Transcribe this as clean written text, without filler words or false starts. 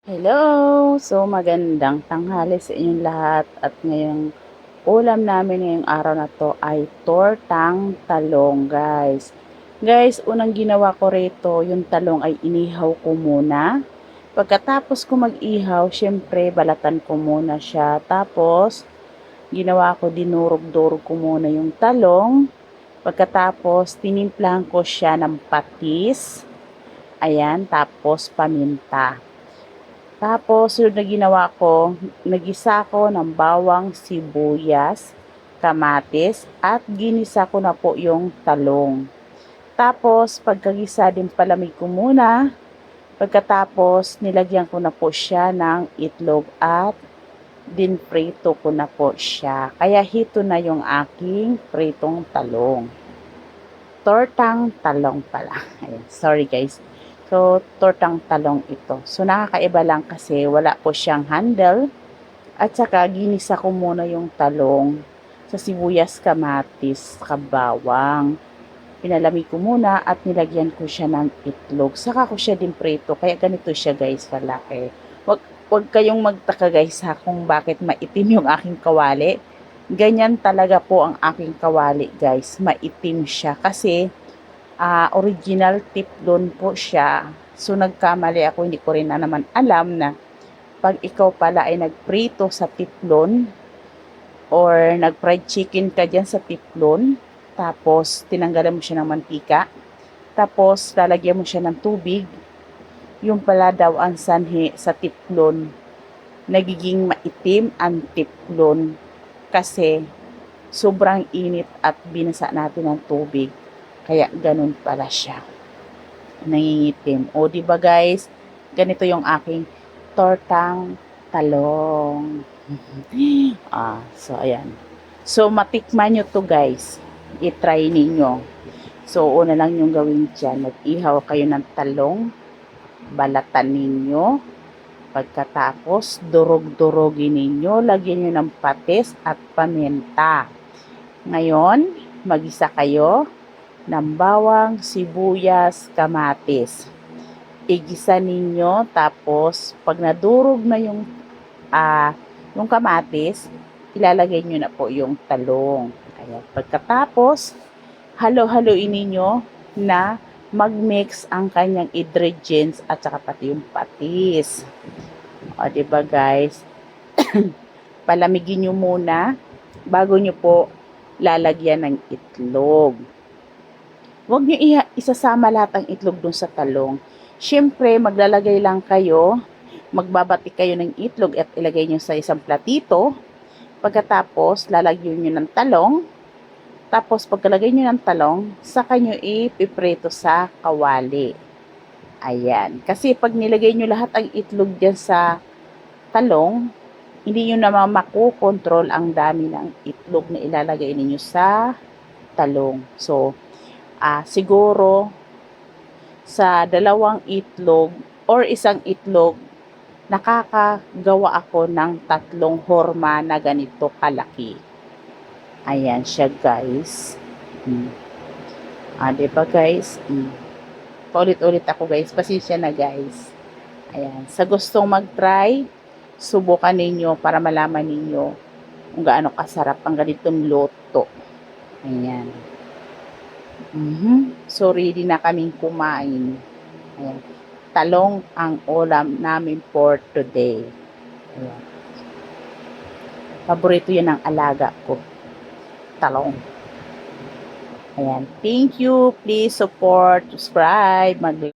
Hello! So, magandang tanghali sa inyong lahat at ngayong ulam namin ngayong araw na to ay tortang talong, guys. Guys, unang ginawa ko rito, yung talong ay inihaw ko muna. Pagkatapos ko mag-ihaw, syempre, balatan ko muna siya. Tapos, ginawa ko, dinurog-durog ko muna yung talong. Pagkatapos, tinimplahan ko siya ng patis. Ayan, tapos paminta. Tapos, sunod na ginawa ko, nagisa ko ng bawang, sibuyas, kamatis, at ginisa ko na po yung talong. Tapos, pagkagisa din palamig ko muna. Pagkatapos, nilagyan ko na po siya ng itlog at dinprito ko na po siya. Kaya hito na yung aking pritong talong. Tortang talong pala. Ayan, sorry guys. So, tortang talong ito. So, nakakaiba lang kasi wala po siyang handle. At saka, ginisa ko muna yung talong sa sibuyas, kamatis, kabawang. Pinalamig ko muna at nilagyan ko siya ng itlog. Saka ko siya din prito. Kaya ganito siya guys, kalaki. Wag kayong magtaka guys ha kung bakit maitim yung aking kawali. Ganyan talaga po ang aking kawali guys. Maitim siya kasi original teflon po siya. So nagkamali ako, hindi ko rin na naman alam na pag ikaw pala ay nagprito sa teflon or nag-fried chicken ka dyan sa teflon, tapos tinanggalan mo siya ng mantika, tapos lalagyan mo siya ng tubig, yung pala daw ang sanhi sa teflon, nagiging maitim ang teflon kasi sobrang init at binasa natin ng tubig. Kaya ganun pala siya. Nangingitim. O di ba guys? Ganito yung aking tortang talong. So ayan. So matikman nyo to guys. I-try ninyo. So una lang yung gawin dyan. Mag-ihaw kayo ng talong. Balatan ninyo. Pagkatapos, durog-durogin ninyo. Lagyan nyo ng patis at paminta. Ngayon, magisa kayo ng bawang, sibuyas, kamatis. Igisa ninyo, tapos pag nadurog na yung kamatis, ilalagay nyo na po yung talong. Ayan. Pagkatapos, halo-haloin ninyo na mag-mix ang kanyang ingredients at saka pati yung patis. O, diba guys? Palamigin nyo muna bago nyo po lalagyan ng itlog. Huwag nyo isasama lahat ang itlog dun sa talong. Siyempre, maglalagay lang kayo, magbabati kayo ng itlog at ilagay nyo sa isang platito. Pagkatapos, lalagyan nyo ng talong. Tapos, pagkalagay nyo ng talong, saka nyo ipiprito sa kawali. Ayan. Kasi pag nilagay nyo lahat ang itlog dyan sa talong, hindi nyo naman makukontrol ang dami ng itlog na ilalagay ninyo sa talong. So, siguro sa dalawang itlog or isang itlog, nakakagawa ako ng 3 horma na ganito kalaki. Ayan siya guys. Diba guys? Paulit-ulit ako guys. Pasensya na guys. Ayan. Sa gustong mag-try, subukan ninyo para malaman ninyo kung gaano kasarap ang ganitong luto. Ayan. So, ready na kaming kumain. Ayan. Talong ang ulam namin for today. Ayan. Paborito yan ng alaga ko. Talong. Ayan. Thank you. Please support, subscribe,